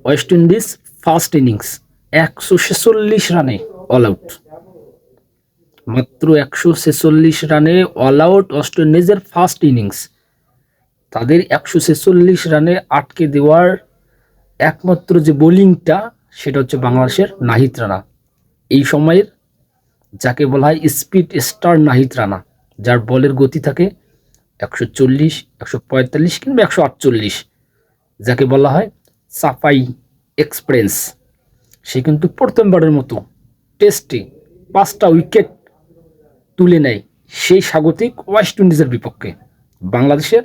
West Indies first innings 146 রানে all out, মাত্র 146 রানে অল আউট ওয়েস্ট ইন্ডিজের ফার্স্ট ইনিংস। তাদের 146 রানে আটকে দেওয়ার একমাত্র যে বোলিংটা সেটা হচ্ছে বাংলাদেশের নাহিদ রানা। এই সময়ের যাকে বলা হয় স্পিড স্টার নাহিদ রানা, যার বলের গতি থাকে 140, 145 কিংবা 148, যাকে বলা হয় সাফাই এক্সপ্রেস। সে কিন্তু প্রথমবারের মতো টেস্টে 5টা উইকেট তুলে নেয় সেই স্বাগতিক ওয়েস্ট ইন্ডিজের বিপক্ষে। বাংলাদেশের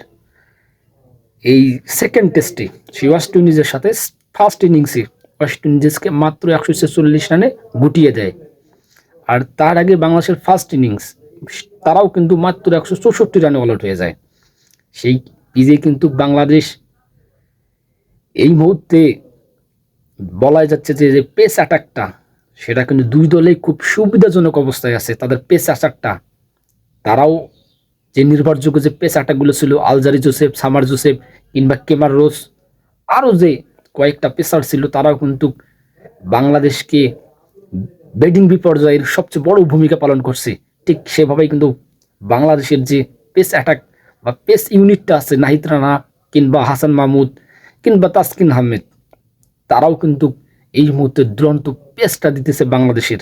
এই সেকেন্ড টেস্টে সেই ওয়েস্ট ইন্ডিজের সাথে ফার্স্ট ইনিংসে ওয়েস্ট ইন্ডিজকে মাত্র 146 রানে গুটিয়ে দেয়। আর তার আগে বাংলাদেশের ফার্স্ট ইনিংস তারাও কিন্তু মাত্র 164 রানে অল আউট হয়ে যায়। সেই পিজে কিন্তু বাংলাদেশ এই মুহূর্তে বলা যাচ্ছে যে পেস অ্যাটাকটা সেটা কিন্তু দুই দলেই খুব সুবিধাজনক অবস্থায় আছে। তাদের পেস অ্যাটাকটা তারাও যে নির্ভরযোগ্য যে পেস অ্যাটাকগুলো ছিল আলজারি জোসেফ, সামার জোসেফ কিংবা কেমার রোজ, আরও যে কয়েকটা পেসার ছিল তারাও কিন্তু বাংলাদেশকে ব্যাটিং বিপর্যয়ের সবচেয়ে বড় ভূমিকা পালন করছে। ঠিক সেভাবেই কিন্তু বাংলাদেশের যে পেস অ্যাটাক বা পেস ইউনিটটা আছে নাহিদ রানা কিংবা হাসান মাহমুদ কিংবা তাসকিন আহমেদ, তারাও কিন্তু এই মুহূর্তে দুরন্ত পেসটা দিতেছে বাংলাদেশের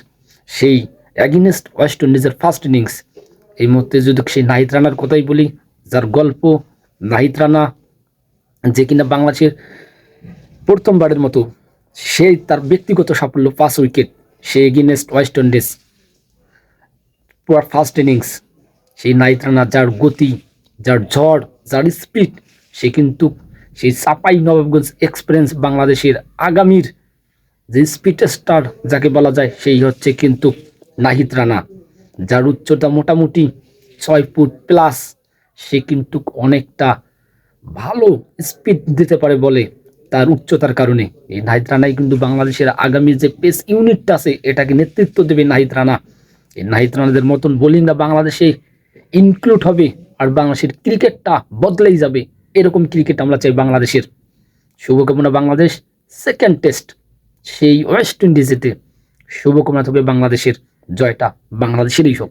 সেই অ্যাগেনস্ট ওয়েস্ট ইন্ডিজের ফার্স্ট ইনিংস। এই মুহূর্তে যদি সেই নাহিদ রানার কথাই বলি, যার গল্প নাহিদ রানা যে কিনা বাংলাদেশের প্রথমবারের মতো সে তার ব্যক্তিগত সাফল্য 5 উইকেট সে এগেনস্ট ওয়েস্ট ইন্ডিজ পুরো ফার্স্ট ইনিংস। সেই নাহিদ রানা যার গতি, যার ঝড়, যার স্পিড, সে কিন্তু সেই চাপাই নবাবগঞ্জ এক্সপিরিয়েন্স বাংলাদেশের আগামীর যে স্পিড স্টার যাকে বলা যায় সেই হচ্ছে কিন্তু নাহিদ রানা, যার উচ্চতা মোটামুটি 6 ফুট প্লাস। সে কিন্তু অনেকটা ভালো স্পিড দিতে পারে বলে তার উচ্চতার কারণে। এই নাহিদ রানাই কিন্তু বাংলাদেশের আগামী যে পেস ইউনিটটা আছে এটাকে নেতৃত্ব দেবে নাহিদ রানা। এই নাহিদ রানাদের মতন বোলিংরা বাংলাদেশে ইনক্লুড হবে আর বাংলাদেশের ক্রিকেটটা বদলেই যাবে। এরকম ক্রিকেট আমরা চাই বাংলাদেশের। শুভকামনা বাংলাদেশ সেকেন্ড টেস্ট সেই ওয়েস্ট ইন্ডিজেতে, শুভকামনা থাকবে বাংলাদেশের জয়টা বাংলাদেশেরই হোক।